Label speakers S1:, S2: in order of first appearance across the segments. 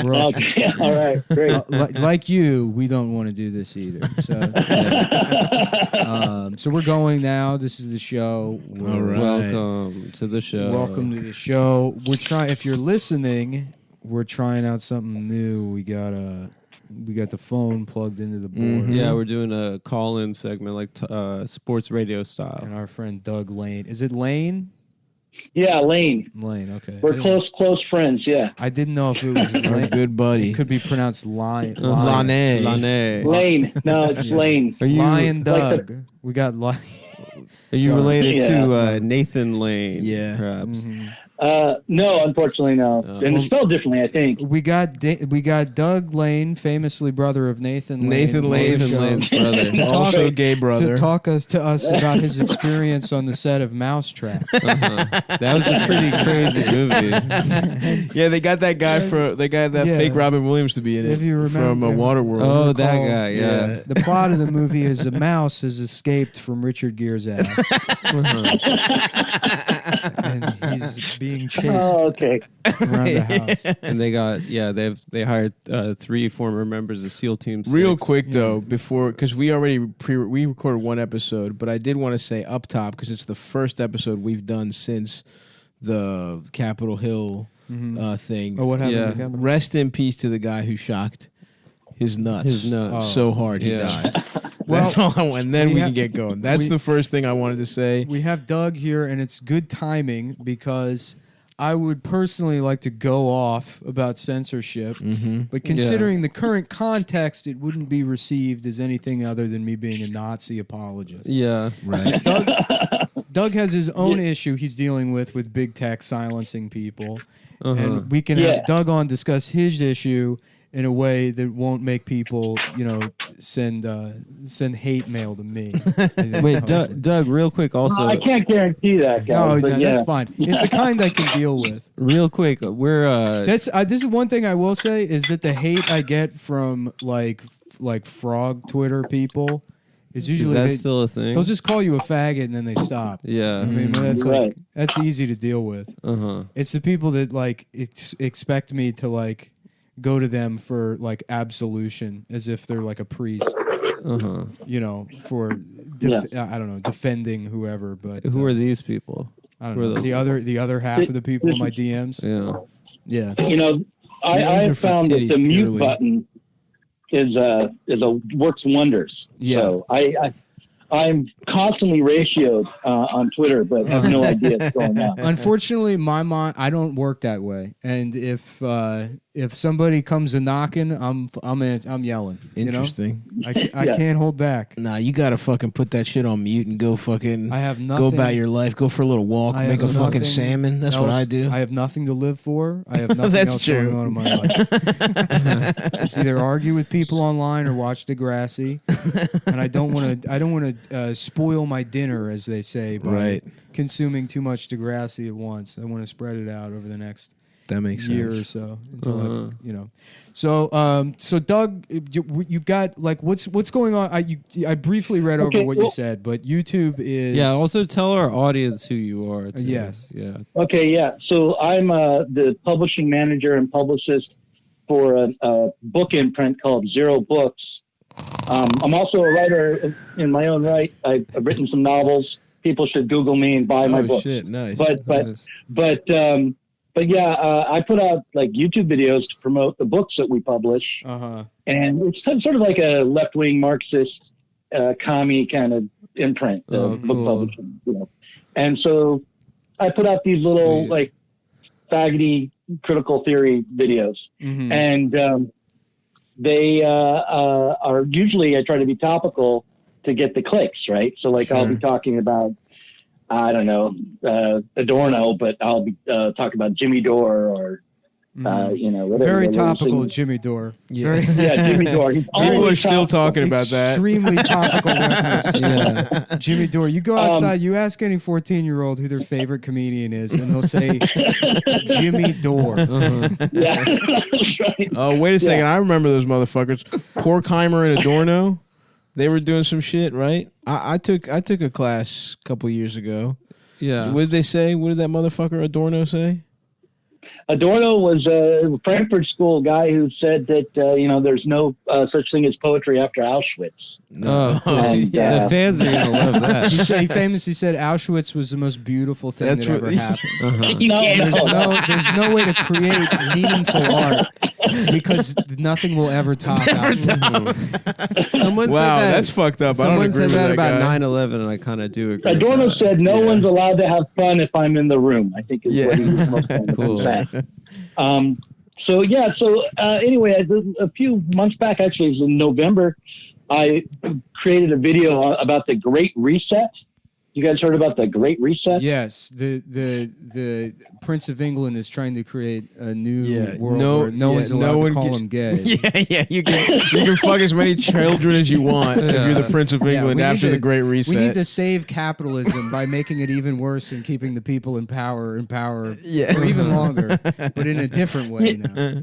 S1: We're all
S2: Okay, all right, great.
S1: like you, we don't want to do this either. So, so we're going now. This is the show.
S3: All right.
S4: Welcome to the show.
S1: Welcome to the show. We're trying. If you're listening, we're trying out something new. We got the phone plugged into the board.
S4: Yeah, we're doing a call-in segment like sports radio style.
S1: And our friend Doug Lane. Is it Lane?
S2: Yeah, Lain.
S1: Lane. Okay.
S2: We're close friends. Yeah.
S1: I didn't know if it was
S3: Our
S1: Lane.
S3: good buddy.
S1: It could be pronounced Lion.
S3: Lane.
S2: Lain. No, it's Lain.
S4: Are you
S1: Lion
S2: like
S1: Doug. We got Lion.
S4: Are you related
S2: Yeah.
S4: to Nathan Lane?
S3: Yeah.
S4: Perhaps.
S1: Mhm.
S2: No, unfortunately, no. And it's spelled differently, I think.
S1: We got Doug Lane, famously brother of Nathan Lane.
S3: Nathan Lane.
S4: Nathan Lane's brother.
S3: Also gay
S1: To
S3: brother.
S1: talk to us about his experience on the set of Mousetrap.
S4: That was a pretty crazy movie.
S3: Yeah, they got that guy
S1: Yeah.
S3: fake Robin Williams to be in it
S1: If you remember-
S3: from Waterworld.
S4: Oh, that
S1: Recall-
S4: guy, yeah.
S1: The plot of the movie is a mouse has escaped from Richard Gere's ass. And he's being chased
S2: Oh, okay.
S1: around the house.
S4: And they hired 3 former members of SEAL Team 6.
S3: Real quick though, before because we recorded one episode, but I did want to say up top because it's the first episode we've done since the Capitol Hill thing.
S1: Oh, what happened?
S4: Yeah.
S1: to Capitol?
S3: Rest in peace to the guy who shocked his nuts.
S4: His nuts.
S3: So hard he
S4: Yeah.
S3: died. That's all I want. And then we
S1: have-
S3: can get going. That's
S1: we-
S3: the first thing I wanted to say.
S1: We have Doug here, and it's good timing because I would personally like to go off about censorship, but considering the current context, it wouldn't be received as anything other than me being a Nazi apologist.
S4: Yeah.
S3: Right.
S1: Doug has his own issue he's dealing with big tech silencing people, and we can have Doug on discuss his issue in a way that won't make people, send hate mail to me.
S4: Wait, Doug, real quick also.
S2: I can't guarantee that, guys.
S1: No,
S2: but
S1: that's fine. It's the kind I can deal with.
S4: Real quick, we're
S1: This is one thing I will say is that the hate I get from like frog Twitter people is usually
S4: that still a thing?
S1: they'll just call you a faggot and then they stop.
S4: Yeah.
S1: I mean, that's
S2: Right.
S1: that's easy to deal with. It's the people that expect me to go to them for absolution as if they're like a priest. For I don't know, defending whoever. But
S4: Who are these people?
S1: I don't
S4: who are
S1: know.
S4: those?
S1: The other half of the people in my DMs.
S4: Yeah.
S1: Yeah.
S2: I
S3: are
S2: have
S3: for
S2: found that
S3: titties
S2: the mute
S3: purely.
S2: button works wonders.
S1: Yeah.
S2: So I'm constantly ratioed on Twitter, but have no idea what's going on.
S1: Unfortunately, my mind, I don't work that way. And if somebody comes a knocking, I'm yelling.
S3: Interesting.
S1: I can't hold back.
S3: Nah, you gotta fucking put that shit on mute and go fucking
S1: I have
S3: go
S1: nothing.
S3: about your life, go for a little walk,
S1: I
S3: make a
S1: have
S3: fucking
S1: nothing
S3: salmon. That's what
S1: else-
S3: I do.
S1: I have nothing to live for. I have nothing
S3: That's
S1: else
S3: true.
S1: going on in my life. It's either argue with people online or watch Degrassi. And I don't want to spoil my dinner, as they say, by
S3: Right.
S1: consuming too much Degrassi at once. I want to spread it out over the next
S3: That makes
S1: year
S3: sense.
S1: or so until So Doug, you've got what's going on? I briefly read over what you said, but YouTube is
S4: Also tell our audience who you are. Too.
S1: Yes.
S4: Yeah.
S2: Okay, yeah. So I'm the publishing manager and publicist for a book imprint called Zero Books. I'm also a writer in my own right. I've written some novels. People should Google me and buy my
S3: Oh
S2: book.
S3: shit, nice.
S2: But yeah, I put out YouTube videos to promote the books that we publish, and it's sort of like a left-wing Marxist, commie kind of imprint, book
S4: cool.
S2: publishing. And so I put out these little
S4: Sweet.
S2: faggoty critical theory videos, and they are usually, I try to be topical to get the clicks, right? So I'll be talking about, I don't know, Adorno, but I'll be talking about Jimmy Dore or, whatever.
S1: very
S2: whatever
S1: topical,
S2: thing.
S1: Jimmy Dore.
S3: Yeah.
S2: Yeah, Jimmy Dore. He's
S3: People are
S2: always
S3: still
S2: topical.
S3: talking about that.
S1: Extremely topical reference.
S4: Yeah.
S1: Jimmy Dore. You go outside, you ask any 14-year-old who their favorite comedian is, and they'll say Jimmy Dore.
S2: Yeah, that's right.
S3: Oh, wait a second. I remember those motherfuckers. Porkheimer and Adorno. They were doing some shit, right? I took a class a couple years ago.
S4: Yeah.
S3: What did they say? What did that motherfucker Adorno say?
S2: Adorno was a Frankfurt School guy who said that there's no such thing as poetry after Auschwitz.
S4: No,
S2: And,
S4: the fans are gonna love that.
S1: He famously said Auschwitz was the most beautiful thing that ever happened. There's no way to create meaningful art because nothing will ever top Auschwitz.
S4: Someone
S3: Wow,
S4: said that.
S3: that's fucked up. I don't
S4: Someone
S3: agree
S4: said
S3: with
S4: that
S3: that
S4: about
S3: guy.
S4: 9/11, and I kind of do agree.
S2: Adorno
S4: with that.
S2: said no one's allowed to have fun if I'm in the room, I think is what he was most
S4: Cool.
S2: saying. Anyway, a few months back, actually, it was in November, I created a video about the Great Reset. You guys heard about the Great Reset?
S1: Yes, the Prince of England is trying to create a new world where no one's allowed to call him gay.
S3: Yeah. You can fuck as many children as you want if you're the Prince of England after the Great Reset.
S1: We need to save capitalism by making it even worse and keeping the people in power for even longer, but in a different way now.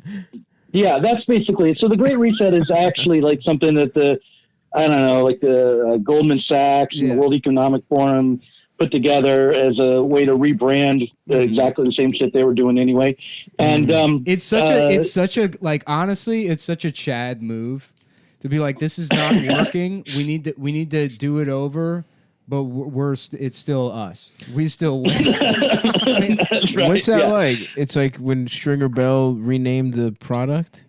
S2: Yeah, that's basically it. So the Great Reset is actually like something that the Goldman Sachs and the World Economic Forum put together as a way to rebrand exactly the same shit they were doing anyway. And
S1: it's such a honestly, it's such a Chad move to be like, this is not working. We need to do it over. But it's still us. We still win.
S2: right,
S3: What's that like? It's like when Stringer Bell renamed the product.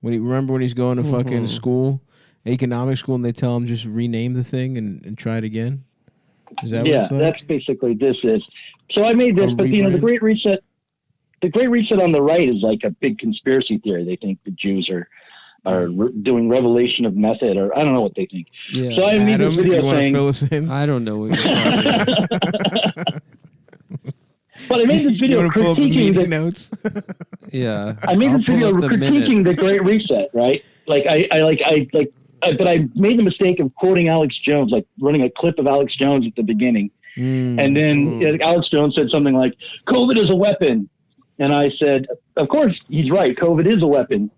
S3: Remember when he's going to fucking school, economic school, and they tell him just rename the thing and try it again? Is that what it's like?
S2: That's basically this is. So I made this, but the Great Reset. The Great Reset on the right is like a big conspiracy theory. They think the Jews are doing revelation of method, or I don't know what they think.
S3: Yeah.
S2: So I made this video
S3: you
S2: saying,
S3: fill us in?
S4: I don't know what you're talking about.
S2: but I made this video
S3: you pull up the
S2: critiquing
S3: meeting notes?
S4: Yeah.
S2: I made
S4: I'll
S2: this video
S4: pull up the
S2: critiquing
S4: minutes.
S2: the Great Reset, right? But I made the mistake of quoting Alex Jones, like running a clip of Alex Jones at the beginning. And then Alex Jones said something like, COVID is a weapon. And I said, of course, he's right. COVID is a weapon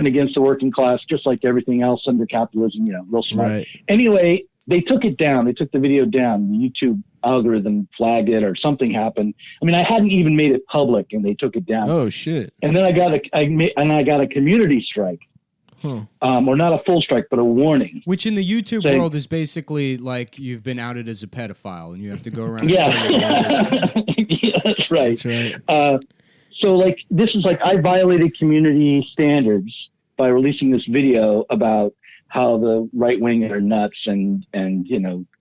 S2: against the working class, just like everything else under capitalism, real smart.
S3: Right.
S2: Anyway, they took it down. They took the video down. The YouTube algorithm flagged it or something happened. I mean, I hadn't even made it public and they took it down.
S3: Oh, shit.
S2: And then I got a community strike. Or not a full strike, but a warning.
S1: Which in the YouTube world is basically like you've been outed as a pedophile and you have to go around.
S2: Yeah, that's right.
S3: That's right.
S2: So like this is like I violated community standards by releasing this video about how the right wing are nuts and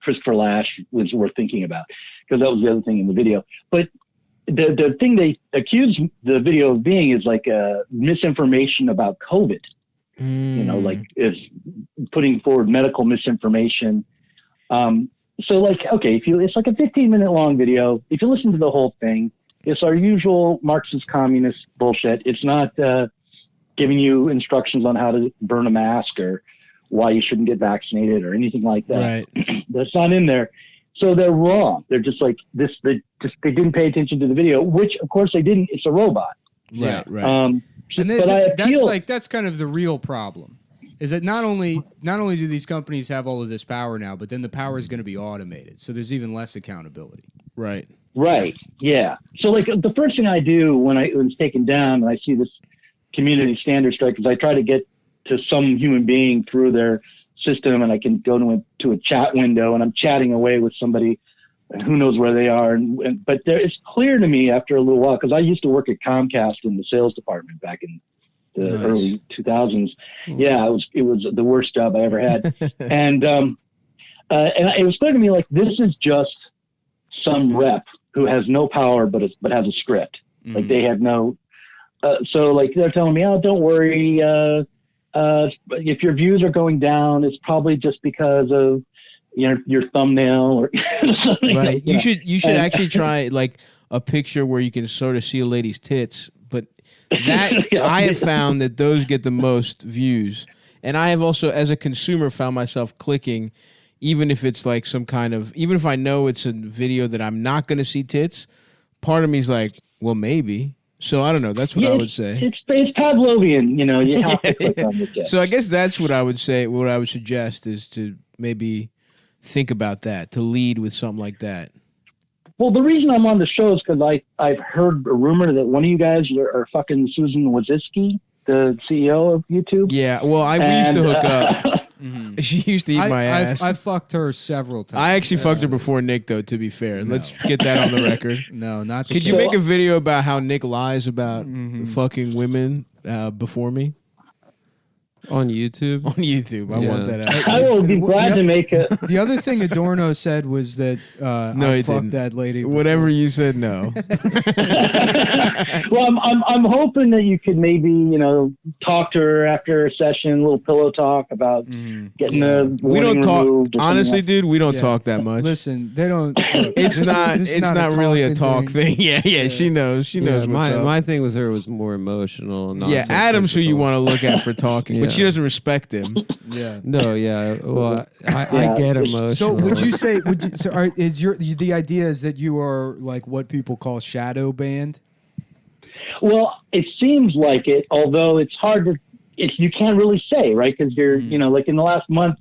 S2: Christopher Lash was worth thinking about, because that was the other thing in the video. But the thing they accused the video of being is like misinformation about COVID. Like is putting forward medical misinformation. So like, okay, it's like a 15-minute long video. If you listen to the whole thing, it's our usual Marxist communist bullshit. It's not giving you instructions on how to burn a mask or why you shouldn't get vaccinated or anything like that. Right. That's not in there. So they're wrong. They're just like this. They didn't pay attention to the video, which of course they didn't. It's a robot.
S3: Right. Right.
S1: And that's kind of the real problem. Is that not only do these companies have all of this power now, but then the power is going to be automated. So there's even less accountability.
S3: Right.
S2: Right. Yeah. So like the first thing I do when it's taken down and I see this community standard strike is I try to get to some human being through their system, and I can go to a chat window and I'm chatting away with somebody, and who knows where they are. But it's clear to me after a little while, because I used to work at Comcast in the sales department back in the early 2000s. Yeah, it was the worst job I ever had. and it was clear to me, like, this is just some rep who has no power, but has a script. Like they have no, so like they're telling me, oh, don't worry. If your views are going down, it's probably just because of, your thumbnail or something.
S3: Right.
S2: Like
S3: You should actually try like a picture where you can sort of see a lady's tits, but that I have found that those get the most views. And I have also, as a consumer, found myself clicking, even if it's like even if I know it's a video that I'm not going to see tits, part of me is like, well, maybe. So I don't know. That's what I would say.
S2: It's Pavlovian, you have to click on the tits.
S3: So I guess that's what I would say. What I would suggest is to maybe think about that, to lead with something like that.
S2: Well, the reason I'm on the show is because I've heard a rumor that one of you guys are fucking Susan Wojcicki, the CEO of YouTube.
S3: Yeah, well, we used to hook up. She used to eat my ass.
S1: I fucked her seveul times.
S3: I actually fucked her before Nick, though, to be fair. No. Let's get that on the record.
S1: No, not the
S3: Could you make a video about how Nick lies about fucking women before me?
S4: On YouTube?
S3: On YouTube. I want that out.
S2: I will be glad to make it.
S1: The other thing Adorno said was that
S3: no,
S1: I
S3: he
S1: fucked
S3: didn't.
S1: that lady.
S3: Whatever you said, no.
S2: Well, I'm hoping that you could maybe, talk to her after a session, a little pillow talk about getting the
S3: We don't talk.
S2: removed or
S3: Honestly,
S2: something.
S3: dude, we don't talk that much.
S1: Listen, they don't.
S3: It's not really a talk thing. Yeah. She knows. She knows what's up.
S4: My thing with her was more emotional.
S3: Yeah, Adam's who you want to look at for talking, but she doesn't respect him.
S1: Yeah.
S4: No, yeah. Well, I get emotional.
S1: So would you say? The idea is that you are like what people call shadow banned?
S2: Well, it seems like it, although it's hard to. You can't really say, right? Because you're, like in the last month,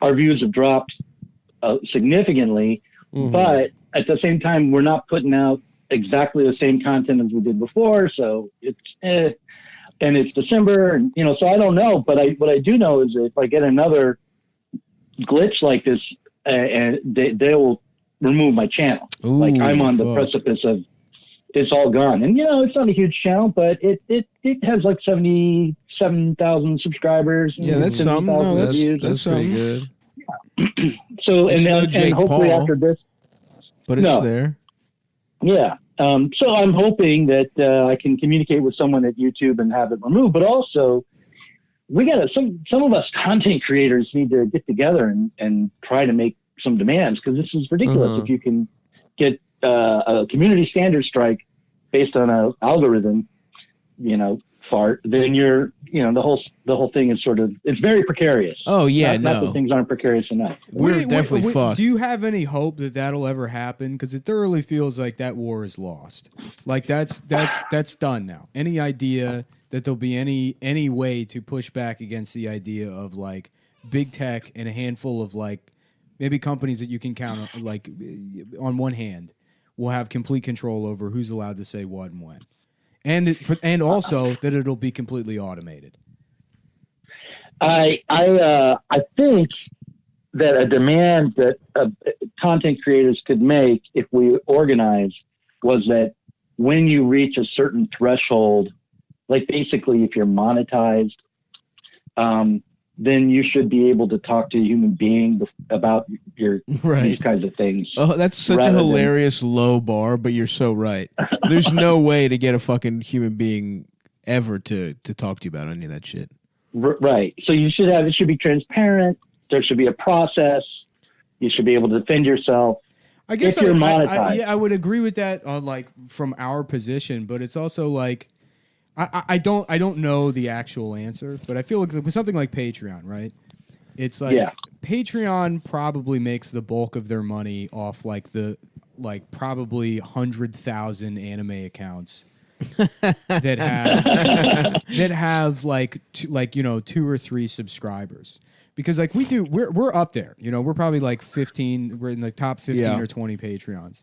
S2: our views have dropped significantly, but at the same time, we're not putting out exactly the same content as we did before. So it's, and it's December, and so I don't know. But what I do know is that if I get another glitch like this, and they will remove my channel.
S3: Ooh,
S2: like I'm on the precipice of it's all gone. And it's not a huge channel, but it has like 77,000 subscribers.
S3: Yeah, that's something. No, that's
S4: pretty good.
S2: So
S3: it's
S2: and
S3: Jake
S2: hopefully
S3: Paul,
S2: after this,
S3: but it's there.
S2: Yeah. So I'm hoping that I can communicate with someone at YouTube and have it removed. But also, we got some of us content creators need to get together and try to make some demands, because this is ridiculous. If you can get a community standard strike based on an algorithm, fart, then you're, the whole thing is sort of, it's very precarious.
S3: Oh yeah,
S2: not that things aren't precarious enough.
S3: We're definitely fucked.
S1: Do you have any hope that that'll ever happen? Because it thoroughly feels like that war is lost. Like that's done now. Any idea that there'll be any way to push back against the idea of like big tech and a handful of like maybe companies that you can count on, like on one hand, will have complete control over who's allowed to say what and when, and also that it'll be completely automated.
S2: I think that a demand that content creators could make if we organize was that when you reach a certain threshold, like basically if you're monetized, then you should be able to talk to a human being about these kinds of things.
S3: Oh, that's such a hilarious low bar, but you're so right. There's no way to get a fucking human being ever to talk to you about any of that shit.
S2: Right. So it should be transparent. There should be a process. You should be able to defend yourself.
S1: I guess
S2: if you're monetized.
S1: I would agree with that on like from our position, but it's also like I don't know the actual answer, but I feel like with something like Patreon, right? It's like Patreon probably makes the bulk of their money off like probably 100,000 anime accounts that have like 2 or 3 subscribers. Because like we're up there, we're probably like 15. We're in the top 15 or 20 Patreons.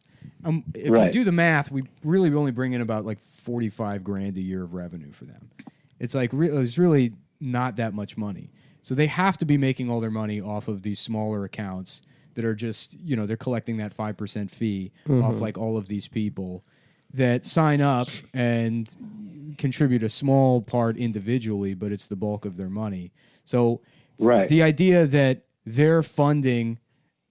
S1: If you do the math, we really only bring in about like $45,000 a year of revenue for them. It's like it's really not that much money. So they have to be making all their money off of these smaller accounts that are just they're collecting that 5% fee off like all of these people that sign up and contribute a small part individually, but it's the bulk of their money. So the idea that they're funding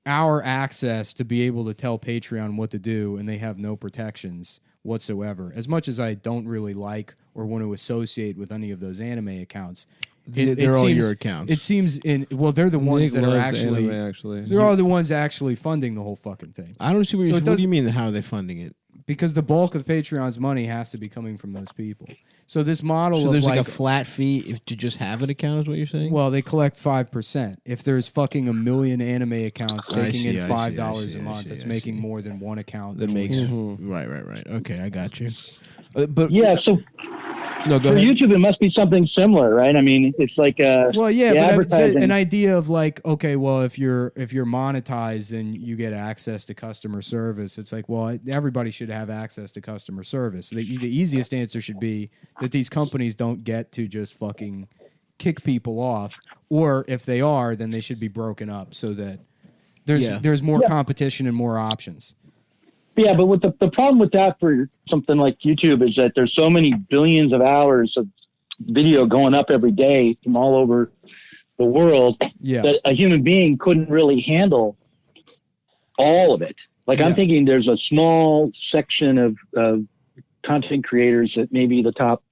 S1: our access to be able to tell Patreon what to do and they have no protections whatsoever, as much as I don't really like or want to associate with any of those anime accounts,
S3: they're all your accounts.
S1: It seems they're the ones that are actually they're all the ones actually funding the whole fucking thing.
S3: I don't see what do you mean, how are they funding it?
S1: Because the bulk of Patreon's money has to be coming from those people. So this model
S3: so
S1: of
S3: there's like a flat fee to just have an account is what you're saying?
S1: Well, they collect 5%. If there's fucking 1 million anime accounts taking in $5 a month, that's making more than one account.
S3: That makes right. Okay, I got you. But
S2: yeah, so
S3: No, go
S2: For
S3: ahead.
S2: YouTube, it must be something similar, right? I mean, it's like
S1: well, yeah,
S2: the
S1: but
S2: advertising.
S1: an idea of like, okay, well, if you're monetized and you get access to customer service, it's like, well, everybody should have access to customer service. The easiest answer should be that these companies don't get to just fucking kick people off, or if they are, then they should be broken up so that there's more competition and more options.
S2: Yeah, but with the problem with that for something like YouTube is that there's so many billions of hours of video going up every day from all over the world that a human being couldn't really handle all of it. Like I'm thinking there's a small section of content creators that maybe the top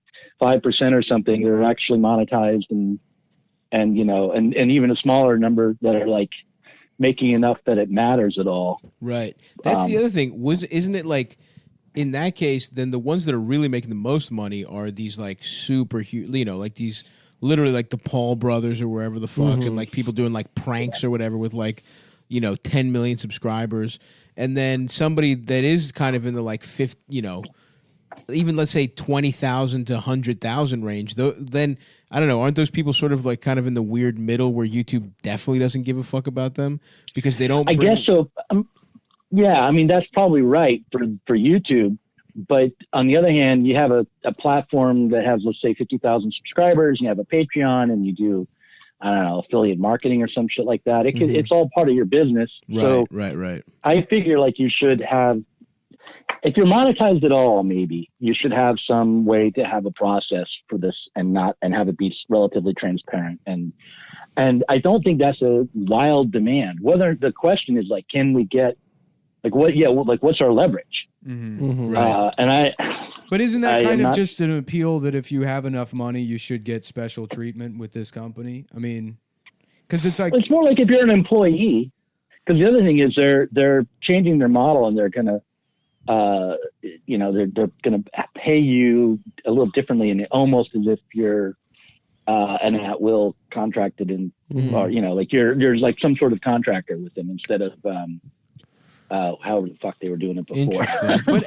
S2: 5% or something that are actually monetized and you know, and even a smaller number that are like making enough that it matters at all.
S3: Right. That's the other thing. Isn't it like in that case, then the ones that are really making the most money are these like super huge, you know, like these literally like the Paul brothers or wherever the fuck, and like people doing like pranks or whatever with like, you know, 10 million subscribers. And then somebody that is kind of in the like 50, you know, even let's say 20,000 to 100,000 range, then I don't know, aren't those people sort of like kind of in the weird middle where YouTube definitely doesn't give a fuck about them because they don't?
S2: I guess so. Yeah, I mean that's probably right for YouTube, but on the other hand, you have a platform that has, let's say, 50,000 subscribers. You have a Patreon, and you do, I don't know, affiliate marketing or some shit like that. It's all part of your business.
S3: Right.
S2: I figure like you should have. If you're monetized at all, maybe you should have some way to have a process for this and have it be relatively transparent. And I don't think that's a wild demand. Whether the question is like, can we get like what? Yeah, like what's our leverage?
S3: Right.
S1: But isn't that kind of just an appeal that if you have enough money, you should get special treatment with this company? I mean, because it's like
S2: it's more like if you're an employee. Because the other thing is they're changing their model and they're gonna. You know, they're going to pay you a little differently, and almost as if you're an at-will contracted in, or you know, like you're like some sort of contractor with them instead of however the fuck they were doing it before.
S3: Interesting.
S1: But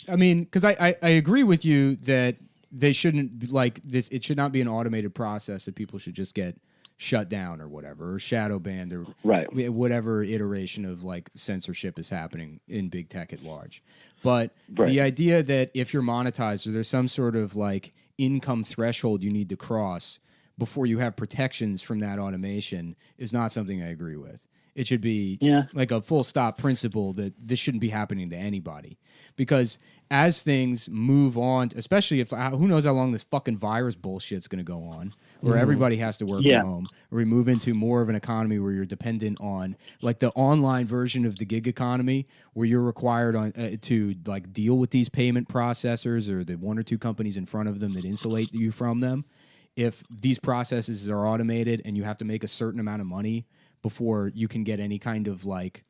S1: I mean, because I agree with you that they shouldn't like this. It should not be an automated process that people should just get shut down or whatever, or shadow banned, or whatever iteration of like censorship is happening in big tech at large. But the idea that if you're monetized or there's some sort of like income threshold you need to cross before you have protections from that automation is not something I agree with. It should be like a full stop principle that this shouldn't be happening to anybody. Because as things move on, especially if who knows how long this fucking virus bullshit's going to go on, where everybody has to work from home, or we move into more of an economy where you're dependent on like the online version of the gig economy, where you're required to like deal with these payment processors or the one or two companies in front of them that insulate you from them. If these processes are automated and you have to make a certain amount of money before you can get any kind of like,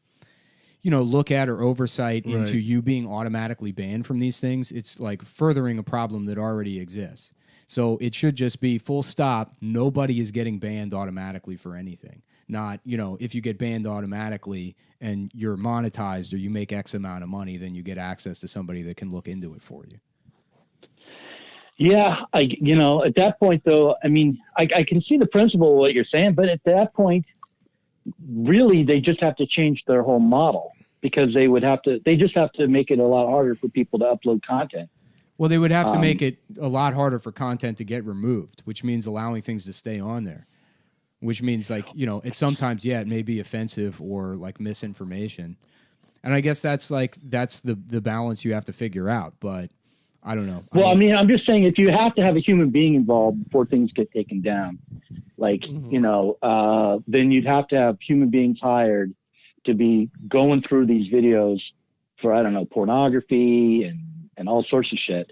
S1: you know, look at or oversight into you being automatically banned from these things, it's like furthering a problem that already exists. So it should just be full stop. Nobody is getting banned automatically for anything. Not, you know, if you get banned automatically and you're monetized or you make X amount of money, then you get access to somebody that can look into it for you.
S2: Yeah, you know, at that point though, I mean, I can see the principle of what you're saying, but at that point, really, they just have to change their whole model because they just have to make it a lot harder for people to upload content.
S1: Well, they would have to make it a lot harder for content to get removed, which means allowing things to stay on there, which means like, you know, it's sometimes, it may be offensive or like misinformation. And I guess that's the balance you have to figure out, but I don't know.
S2: Well, I mean, I'm just saying if you have to have a human being involved before things get taken down, like, you know, then you'd have to have human beings hired to be going through these videos for, I don't know, pornography and all sorts of shit.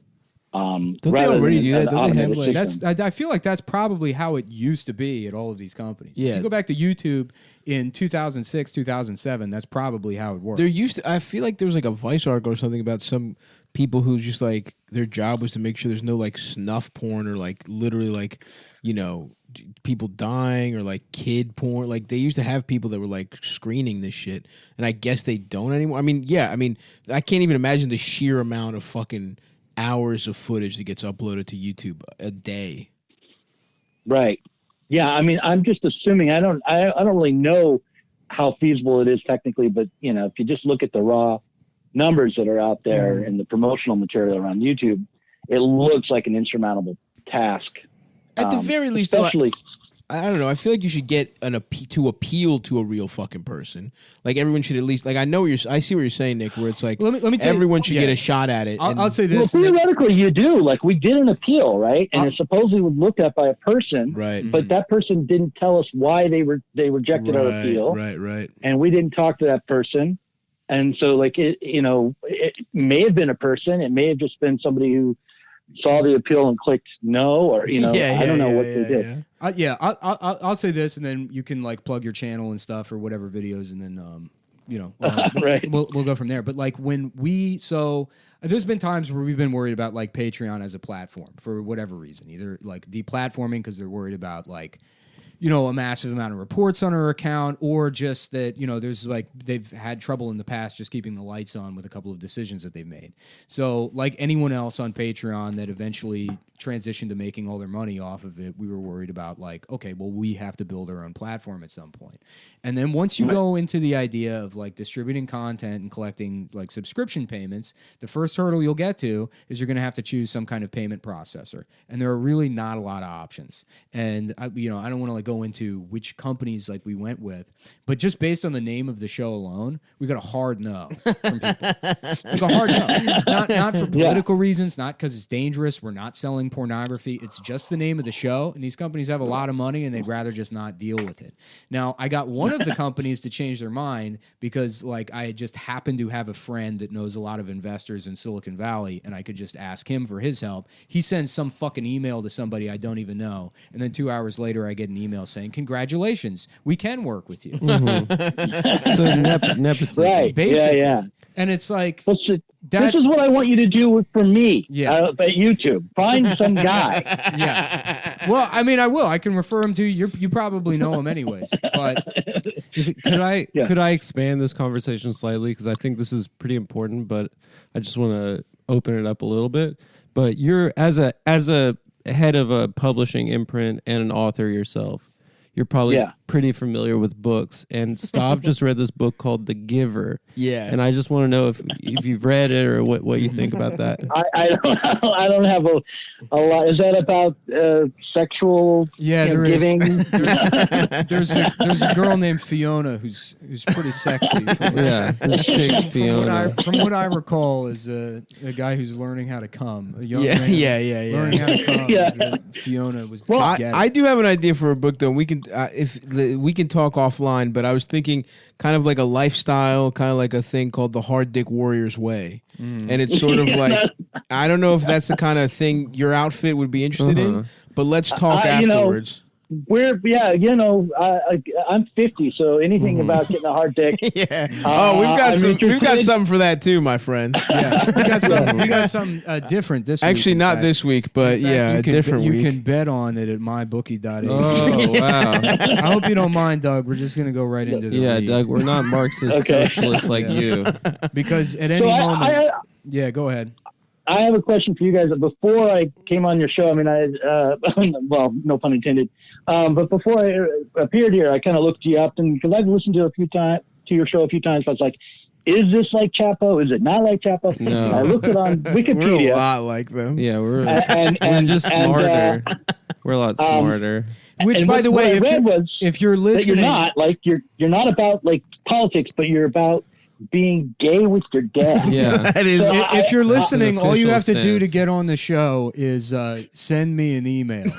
S3: Don't they already do that? Don't they have like
S1: I feel like that's probably how it used to be at all of these companies.
S3: Yeah.
S1: If you go back to YouTube in 2006, 2007, that's probably how it worked.
S3: I feel like there was like a Vice article or something about some people who just like their job was to make sure there's no like snuff porn or like literally like, you know, people dying or like kid porn. Like they used to have people that were like screening this shit, and I guess they don't anymore. I mean, I can't even imagine the sheer amount of fucking hours of footage that gets uploaded to YouTube a day.
S2: Right. Yeah. I mean, I'm just assuming. I don't really know how feasible it is technically, but if you just look at the raw numbers that are out there and the promotional material around YouTube, it looks like an insurmountable task.
S3: At the very least,
S2: especially.
S3: I don't know. I feel like you should get to appeal to a real fucking person. Like everyone should at least I see what you're saying, Nick. Where it's like
S1: let me
S3: everyone should get a shot at it.
S1: I'll say this.
S2: Well, theoretically, you do. Like we did an appeal, right? And it supposedly was looked at by a person,
S3: right?
S2: But that person didn't tell us why they rejected our appeal,
S3: right.
S2: And we didn't talk to that person, and so it may have been a person. It may have just been somebody who saw the appeal and clicked no, or I don't know what they did.
S1: I'll say this, and then you can plug your channel and stuff or whatever videos, and then
S2: right.
S1: We'll go from there. But there's been times where we've been worried about Patreon as a platform for whatever reason, either deplatforming because they're worried about a massive amount of reports on our account, or just that, there's they've had trouble in the past just keeping the lights on with a couple of decisions that they've made. So like anyone else on Patreon that eventually transitioned to making all their money off of it, we were worried about okay, well, we have to build our own platform at some point. And then once you go into the idea of distributing content and collecting subscription payments, the first hurdle you'll get to is you're going to have to choose some kind of payment processor. And there are really not a lot of options. And I don't want to go into which companies we went with, but just based on the name of the show alone, we got a hard no from people. A hard no. Not for political reasons, not because it's dangerous. We're not selling pornography. It's just the name of the show, and these companies have a lot of money and they'd rather just not deal with it. Now, I got one of the companies to change their mind because I just happened to have a friend that knows a lot of investors in Silicon Valley, and I could just ask him for his help. He sends some fucking email to somebody I don't even know, and then 2 hours later I get an email saying, "Congratulations, we can work with you."
S4: Mm-hmm. So nepotism.
S2: Right.
S1: Basically.
S2: Yeah.
S1: And it's
S2: this is what I want you to do for me at YouTube. Find some guy.
S1: Yeah. Well, I mean, I will. I can refer him to you. You probably know him anyways. But
S4: could I expand this conversation slightly? Because I think this is pretty important, but I just want to open it up a little bit. But you're as a head of a publishing imprint and an author yourself, you're probably pretty familiar with books. And Stav just read this book called The Giver.
S3: Yeah.
S4: And I just want to know if you've read it or what you think about that.
S2: I don't have a lot. Is that about sexual giving?
S1: There's a girl named Fiona who's pretty sexy.
S4: This chick Fiona.
S1: From what I recall, is a guy who's learning how to come. A young man learning how to come. Fiona was.
S3: Well, I do have an idea for a book though. We can we can talk offline, but I was thinking kind of like a lifestyle, kind of like a thing called the Hard Dick Warrior's Way. And it's sort of I don't know if that's the kind of thing your outfit would be interested in, but let's talk afterwards.
S2: I'm 50, so anything about getting a hard dick.
S3: We've got something for that too, my friend.
S1: Yeah, we got something different this week.
S3: Actually, not this week, but a different week.
S1: You can bet on it at mybookie.ag.
S4: Oh, wow.
S1: I hope you don't mind, Doug. We're just going to go right into the read.
S4: Doug, we're not Marxist socialists like you.
S1: Because at any moment... go ahead.
S2: I have a question for you guys. Before I came on your show, I mean, well, no pun intended. But before I appeared here, I kind of looked you up, and because I've listened to your show a few times, but I was like, is this like Chapo? Is it not like Chapo?
S4: No.
S2: And I looked it on Wikipedia.
S3: We're a lot like them.
S4: Yeah, we're just smarter. We're a lot smarter.
S1: Which, by the way, if you're listening,
S2: you're not about politics, but you're about being gay with your dad.
S4: Yeah,
S3: that is.
S1: So if you're listening, all you have to do to
S4: stance.
S1: get on the show is send me an email,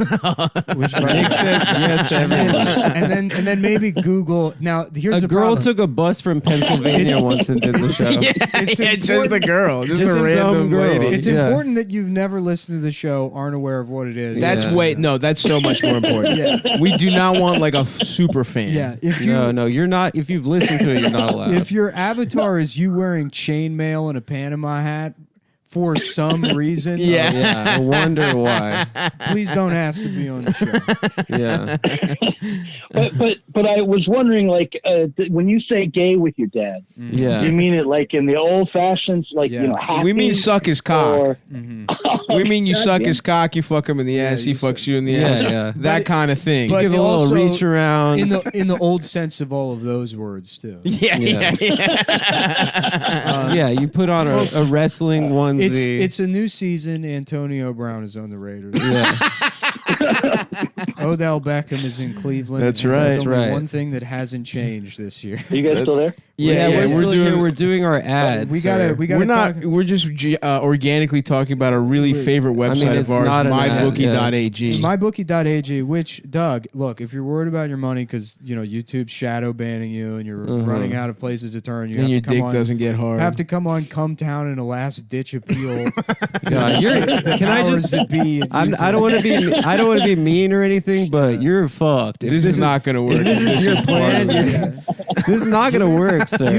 S1: which makes sense. Yes, and then maybe Google. Now here's
S4: a girl took a bus from Pennsylvania once and did the show.
S3: Just a girl, just a random
S4: girl.
S3: lady.
S1: It's important that you've never listened to the show, aren't aware of what it is.
S3: That's that's so much more important. We do not want a super fan.
S1: Yeah,
S4: no, you're not. If you've listened to it, you're not allowed.
S1: If your avatar is you wearing chainmail and a Panama hat, for some reason.
S3: Yeah.
S4: I wonder why.
S1: Please don't ask to be on the show.
S4: Yeah.
S2: But I was wondering, like, when you say gay with your dad,
S4: Yeah.
S2: you mean it like in the old fashions, like happy,
S3: we mean suck his cock.
S2: or-
S3: We mean you suck
S2: damn.
S3: his cock, you fuck him in the ass, he fucks you in the ass.
S4: yeah.
S3: That kind of thing.
S1: But
S4: Give a little
S1: also
S4: reach around.
S1: in the old sense of all of those words too.
S3: yeah.
S4: Yeah, you put on a wrestling onesie.
S1: It's a new season. Antonio Brown is on the Raiders.
S4: Yeah.
S1: Odell Beckham is in Cleveland.
S3: That's
S1: and
S3: right.
S1: There's
S3: That's
S1: only
S4: right.
S1: one thing that hasn't changed this year.
S2: Are you guys still there?
S4: We're still here. We're doing our ads.
S1: We gotta
S3: We're not. We're just organically talking about a really favorite website
S4: it's
S3: of ours,
S4: not an ad,
S3: mybookie.ag.
S1: MyBookie.ag, which, Doug, look, if you're worried about your money because YouTube's shadow banning you and you're running out of places to turn,
S3: and your dick doesn't get hard.
S1: have to come on Cumtown in a last ditch appeal.
S4: God, can I just? I don't want to be. I don't want to be mean or anything, but you're fucked. If
S3: This is not going to work.
S4: If this is your plan, this is not going to work, sir.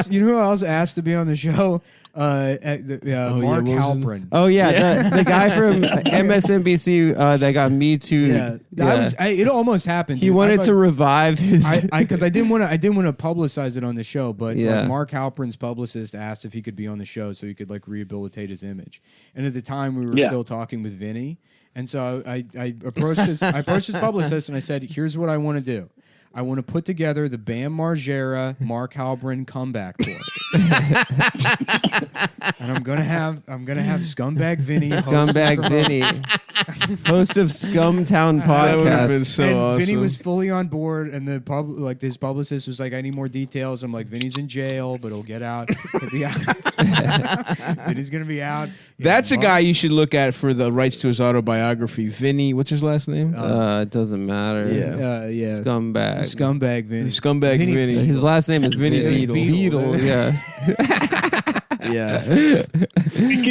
S1: You know who else asked to be on the show? Mark
S3: what was his
S1: Halprin.
S4: Oh yeah, the guy from MSNBC that got Me Too.
S1: It almost happened.
S4: He
S1: dude.
S4: wanted to revive his.
S1: Because I didn't want to publicize it on the show, but
S4: Yeah.
S1: like, Mark Halprin's publicist asked if he could be on the show so he could like rehabilitate his image. And at the time, we were still talking with Vinny, and so I approached his publicist and I said, "Here's what I want to do. I want to put together the Bam Margera Mark Halprin comeback tour, and I'm gonna have Scumbag Vinny,
S4: Scumbag Vinny, host of Scumtown
S3: That would have
S4: podcast.
S3: been so
S1: and
S3: awesome.
S1: Vinny was fully on board, and his publicist was like, "I need more details." I'm like, "Vinny's in jail, but he'll get out. He'll be out. Vinny's gonna be out."
S3: That's a guy you should look at for the rights to his autobiography. Vinny, what's his last name?
S4: It doesn't matter.
S1: Yeah.
S4: Scumbag.
S1: Scumbag Vinny.
S3: Scumbag Vinny.
S4: His last name is
S3: Vinny
S4: Beetle.
S3: Beetle.
S4: Yeah.
S3: Yeah.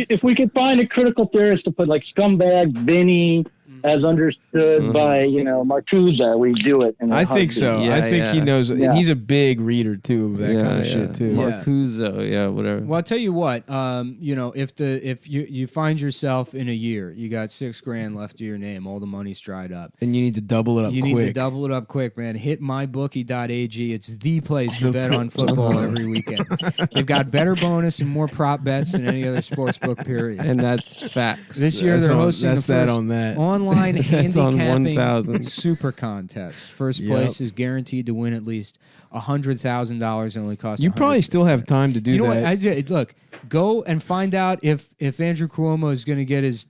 S2: If we could find a critical theorist to put like scumbag Vinny as understood by Marcuse, we do it.
S3: I think so.
S4: Yeah,
S3: I think he knows.
S2: Yeah.
S3: He's a big reader too of that kind of shit too.
S4: Marcuso, whatever.
S1: Well, I'll tell you what. If you find yourself in a year, you got $6,000 left to your name, all the money's dried up.
S3: And you need to double it up
S1: You
S3: quick.
S1: need to double it up quick, man. Hit mybookie.ag. It's the place to bet on football every weekend. They've got better bonus and more prop bets than any other sports book, period.
S4: And that's facts.
S1: This year
S3: That's
S1: they're
S3: on-
S1: hosting
S3: that's
S1: the
S3: that
S1: first
S3: on that.
S1: online
S4: That's on
S1: handicapping
S4: 1,000.
S1: super contest. First
S3: Yep.
S1: place is guaranteed to win at least $100,000 and only costs.
S3: You probably
S1: $100.
S3: still have time to do
S1: You know
S3: that.
S1: what? Look, go and find out if Andrew Cuomo is going to get his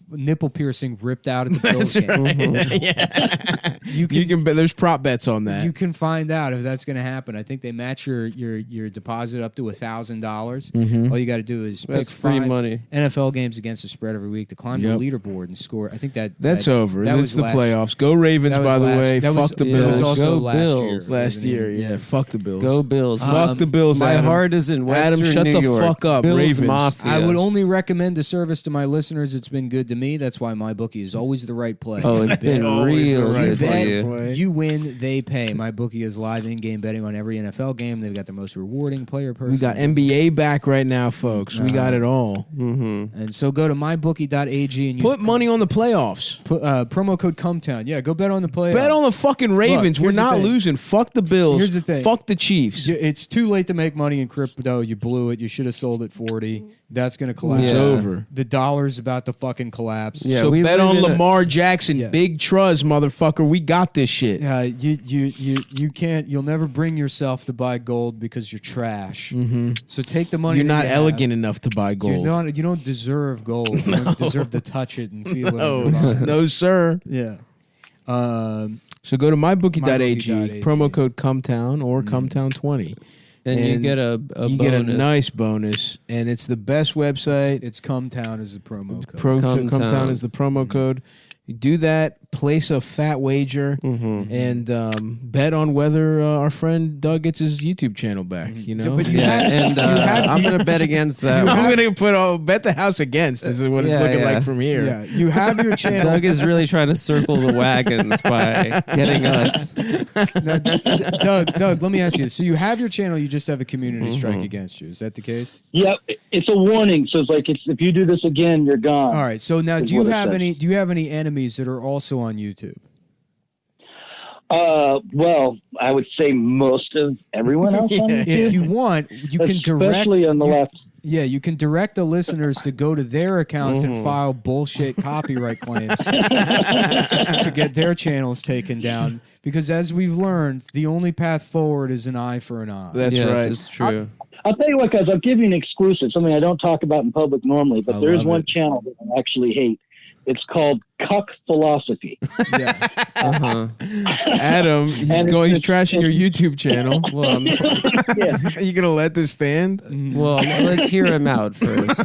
S1: nipple piercing ripped out at the Bills game.
S3: Yeah.
S1: You
S3: You can bet. There's prop bets on that.
S1: You can find out if that's going to happen. I think they match your deposit up to $1,000. All you got to do is
S4: That's
S1: pick
S4: free
S1: 5
S4: money.
S1: NFL games against the spread every week to climb
S3: Yep.
S1: the leaderboard and score. I think
S3: That's over.
S1: that
S3: That's
S1: was
S3: the
S1: last-
S3: playoffs. Go Ravens,
S1: that was
S3: by the
S1: last-
S3: way.
S1: that was-
S3: Fuck the
S1: It
S3: Bills.
S1: was also
S4: Go
S1: last
S4: Bills.
S1: year.
S3: Last year, yeah. Fuck the Bills.
S4: Go Bills.
S3: Fuck the Bills.
S4: My
S3: Adam.
S4: heart is in Western
S3: Adam, shut
S4: New
S3: the
S4: York.
S3: fuck up,
S4: Bills
S3: Ravens.
S4: Mafia.
S1: I would only recommend a service to my listeners. It's been good to me. That's why my bookie is always the right play.
S4: Oh, it's been
S3: always the
S4: real
S3: right
S4: good to
S3: play.
S4: you.
S3: Play.
S1: You win, they pay. My bookie is live in-game betting on every NFL game. They've got the most rewarding player person.
S3: We got NBA back right now, folks. We got it all.
S4: Mm-hmm.
S1: And so go to mybookie.ag and use
S3: Put money on the playoffs.
S1: promo code Cumtown. Yeah, go bet on the playoffs.
S3: Bet on the fucking Ravens. We're
S1: here's the
S3: not
S1: thing.
S3: losing. Fuck the Bills.
S1: Here's the thing.
S3: Fuck the Chiefs.
S1: It's too late to make money in crypto. You blew it. You should have sold at 40. That's going to collapse.
S3: It's
S4: Yeah.
S3: over.
S1: The dollar's about to fucking collapse.
S4: Yeah,
S3: So
S4: we
S3: bet
S4: live
S3: on
S4: in a-
S3: Lamar Jackson.
S1: Yeah.
S3: Big truz, motherfucker. We got this shit.
S1: You can't. You'll never bring yourself to buy gold because you're trash. So take the money.
S3: You're
S1: that
S3: not
S1: you have.
S3: elegant enough to buy gold.
S1: You don't deserve gold. You don't deserve to touch it and feel it.
S3: No,
S1: in your body.
S3: no, sir.
S1: Yeah.
S3: So go to mybookie.ag,
S1: mybookie.ag.
S3: promo code Cumtown or Cumtown20.
S4: And you get a
S3: you
S4: bonus.
S3: get a nice bonus, and it's the best website.
S1: It's Cumtown is the promo code.
S3: Cumtown is the promo code. You do that, place a fat wager and bet on whether our friend Doug gets his YouTube channel back. You know,
S4: I'm going to bet against that.
S3: I'm going to bet the house against. This is what it's looking like from here.
S1: Yeah, you have your channel.
S4: Doug is really trying to circle the wagons by getting us.
S1: Now, Doug, let me ask you. So you have your channel. You just have a community strike against you. Is that the case?
S2: Yeah, it's a warning. So it's like if you do this again, you're gone.
S1: All right. So now, do you have any enemies that are also on YouTube?
S2: Well, I would say most of everyone else on YouTube.
S1: If you want, you can direct,
S2: especially on the left.
S1: Yeah, you can direct the listeners to go to their accounts and file bullshit copyright claims to get their channels taken down. Because as we've learned, the only path forward is an eye for an eye.
S3: That's right.
S4: It's true.
S2: I'll tell you what, guys. I'll give you an exclusive, something I don't talk about in public normally, but there is one channel that I actually hate. It's called Cuck Philosophy.
S1: Yeah.
S3: Adam, he's trashing your YouTube channel. Well, are you gonna let this stand?
S4: Well, let's hear him out first.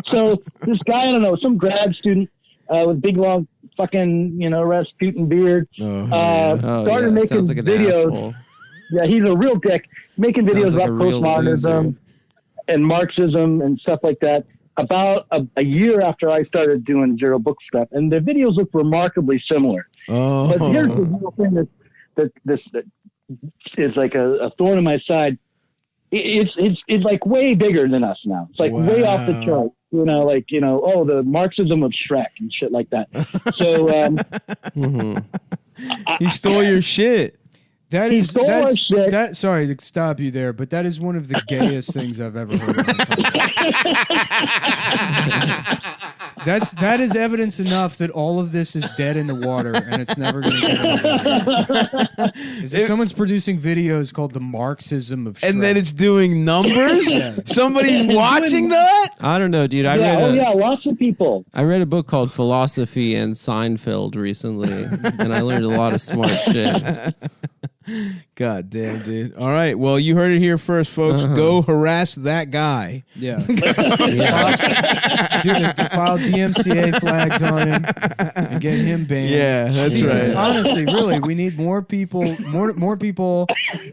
S2: So this guy, I don't know, some grad student with big long fucking Rasputin beard, started making
S4: like
S2: videos.
S4: Asshole.
S2: Yeah, he's a real dick, making videos
S4: Like
S2: about postmodernism and Marxism and stuff like that. About a year after I started doing Zero book stuff, and the videos look remarkably similar.
S3: Oh.
S2: But here's the real thing that is like a thorn in my side. It's like way bigger than us now. It's like way off the chart. The Marxism of Shrek and shit like that. So
S3: he stole your shit.
S1: Sorry to stop you there, but that is one of the gayest things I've ever heard. That is evidence enough that all of this is dead in the water and it's never going to get anywhere. Is it someone's producing videos called the Marxism of Shrek?
S3: And then it's doing numbers? Somebody's watching that?
S4: I don't know, dude.
S2: Lots of people.
S4: I read a book called Philosophy and Seinfeld recently, and I learned a lot of smart shit.
S3: God damn, dude. All right. Well, you heard it here first, folks. Go harass that guy.
S1: Yeah. Dude, file DMCA flags on him and get him banned.
S3: Yeah, that's right.
S1: Honestly, really, we need more people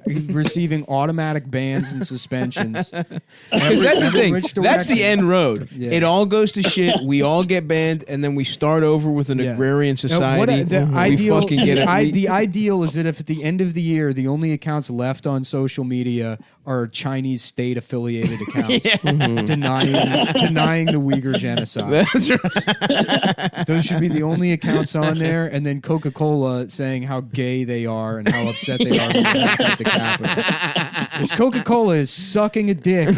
S1: receiving automatic bans and suspensions.
S3: Because that's the thing. That's the end road.
S1: Yeah.
S3: It all goes to shit. We all get banned, and then we start over with an agrarian society.
S1: The ideal is that if at the end of the year, the only accounts left on social media are Chinese state-affiliated accounts denying the Uyghur genocide.
S3: That's right.
S1: Those should be the only accounts on there, and then Coca-Cola saying how gay they are and how upset they are at the Capitol. Because Coca-Cola is sucking a dick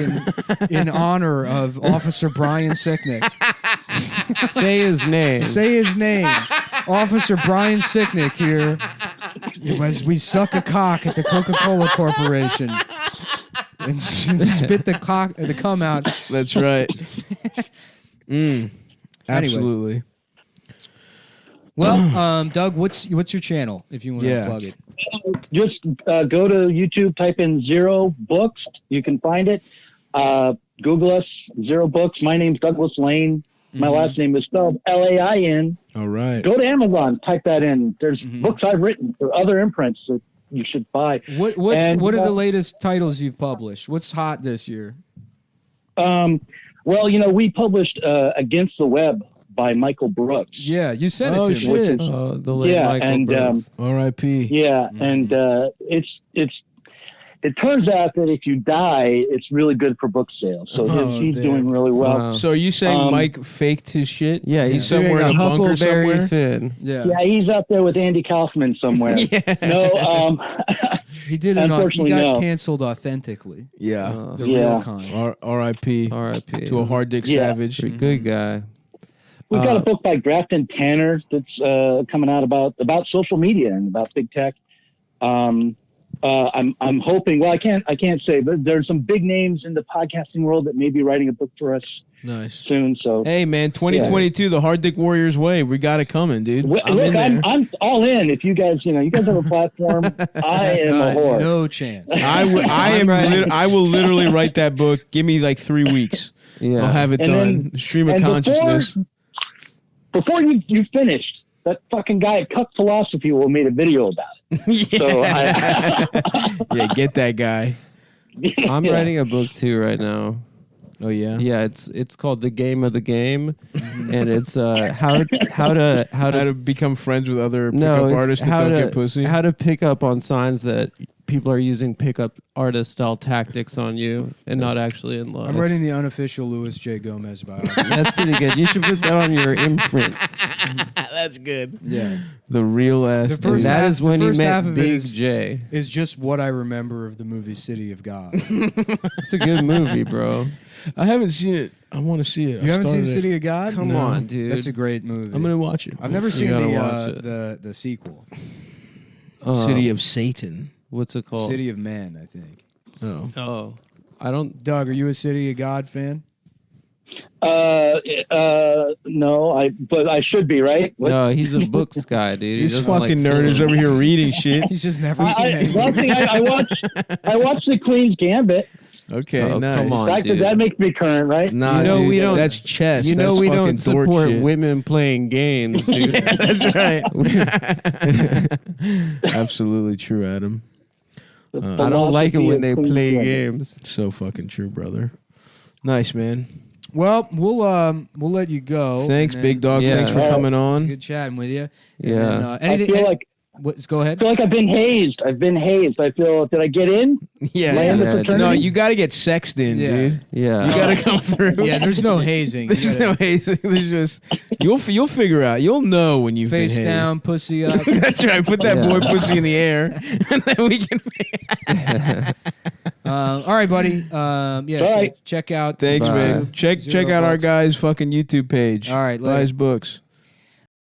S1: in honor of Officer Brian Sicknick.
S4: Say his name.
S1: Say his name. Officer Brian Sicknick here. As we suck a cock at the Coca-Cola Corporation and spit the cum out.
S3: That's right. Absolutely.
S1: Well, Doug, what's your channel if you want to plug it?
S2: Just go to YouTube, type in Zero Books. You can find it. Google us, Zero Books. My name's Douglas Lane. My last name is spelled Lain.
S3: All right.
S2: Go to Amazon, type that in. There's books I've written for other imprints that you should buy.
S1: What are the latest titles you've published? What's hot this year?
S2: Well, we published Against the Web by Michael Brooks.
S1: Yeah, you sent it to
S3: me.
S1: Shit.
S4: The late Michael Brooks.
S3: R.I.P.
S2: Yeah, and it turns out that if you die, it's really good for book sales. So he's doing really well.
S4: Wow.
S3: So are you saying Mike faked his shit?
S4: Yeah, he's
S3: somewhere in a bunker somewhere.
S4: Finn.
S1: Yeah,
S2: he's out there with Andy Kaufman somewhere. No,
S1: he did. He got canceled authentically.
S3: Yeah,
S1: the real kind.
S3: R.I.P.
S4: R.I.P.
S3: to a hard dick savage.
S4: Pretty good guy.
S2: We've got a book by Grafton Tanner that's coming out about social media and about big tech. I'm hoping. Well, I can't say, but there's some big names in the podcasting world that may be writing a book for us.
S3: Nice.
S2: Soon. So
S3: hey, man, 2022, the Hard Dick Warriors way. We got it coming, dude.
S2: I'm all in. If you guys, you guys have a platform, I am a whore.
S1: No chance.
S3: I will literally write that book. Give me like 3 weeks. Yeah, I'll have it done. Stream of consciousness.
S2: Before you finished, that fucking guy at Cuck Philosophy will made a video about it.
S3: Yeah.
S2: So
S3: Yeah, get that guy.
S4: I'm writing a book too right now.
S3: Oh yeah.
S4: Yeah, it's called The Game of the Game, and it's how to
S3: become friends with other pickup artists that don't get pussy.
S4: How to pick up on signs that people are using pickup artist style tactics on you and not actually in love.
S1: I'm writing the unofficial Louis J. Gomez biography.
S4: That's pretty good. You should put that on your imprint.
S3: That's good.
S1: Yeah.
S3: The real ass.
S1: The first
S4: That
S1: half-
S4: is when
S1: the
S4: he
S1: first half
S4: met
S1: of it
S4: Big
S1: is-
S4: J.
S1: Is just what I remember of the movie City of God.
S4: It's a good movie, bro.
S3: I haven't seen it. I want to see it.
S1: You haven't seen City of God?
S4: Come
S1: No.
S4: on, dude.
S1: That's a great movie.
S3: I'm gonna watch it.
S1: I've never seen
S4: gotta watch it.
S1: the sequel,
S3: City of Satan.
S4: What's it called?
S1: City of Man. I think.
S3: Oh.
S4: I don't.
S1: Doug, are you a City of God fan?
S2: no, but I should be, right? What?
S4: No, he's a books guy, dude. He
S3: This
S4: doesn't
S3: fucking
S4: like
S3: nerd is
S4: films.
S3: over here reading shit.
S1: He's just never seen it.
S2: One thing I watched the Queen's Gambit.
S3: Okay,
S4: Oh,
S3: nice.
S4: come on.
S2: That,
S4: dude.
S2: that makes me current, right?
S3: Nah,
S4: You know,
S3: dude,
S4: we don't-
S3: That's chess.
S4: You know
S3: That's
S4: we
S3: fucking
S4: don't support
S3: dork shit.
S4: women playing games, dude.
S3: Yeah, that's right. Absolutely true, Adam.
S4: I don't like it when they play games.
S3: So fucking true, brother. Nice, man.
S1: Well, we'll let you go.
S3: Thanks,
S1: and
S3: big dog.
S4: Yeah.
S3: Thanks for
S2: All right.
S3: coming
S1: then
S3: on.
S1: Good chatting with you.
S4: Yeah.
S1: And, anything?
S2: I feel like
S1: Go ahead.
S2: I've been hazed. I feel. Did I get in?
S3: Yeah.
S2: Land
S4: the
S2: fraternity?
S3: No, you got to get sexed in,
S1: Yeah.
S3: dude.
S4: Yeah.
S3: You got to come through.
S1: Yeah, there's no hazing. You
S3: There's
S1: gotta
S3: no hazing. There's just you'll figure out. You'll know when you've
S1: face
S3: been hazed.
S1: down, pussy up.
S3: That's right. Put that
S4: Yeah.
S3: boy pussy in the air, and then we can.
S1: All right, buddy. Yeah.
S2: All
S1: so
S2: right.
S1: check out.
S3: Thanks,
S4: Bye.
S3: man. Check
S1: $0
S3: out our
S1: bucks.
S3: guy's fucking YouTube page.
S1: All right,
S3: buy
S1: later.
S3: his books.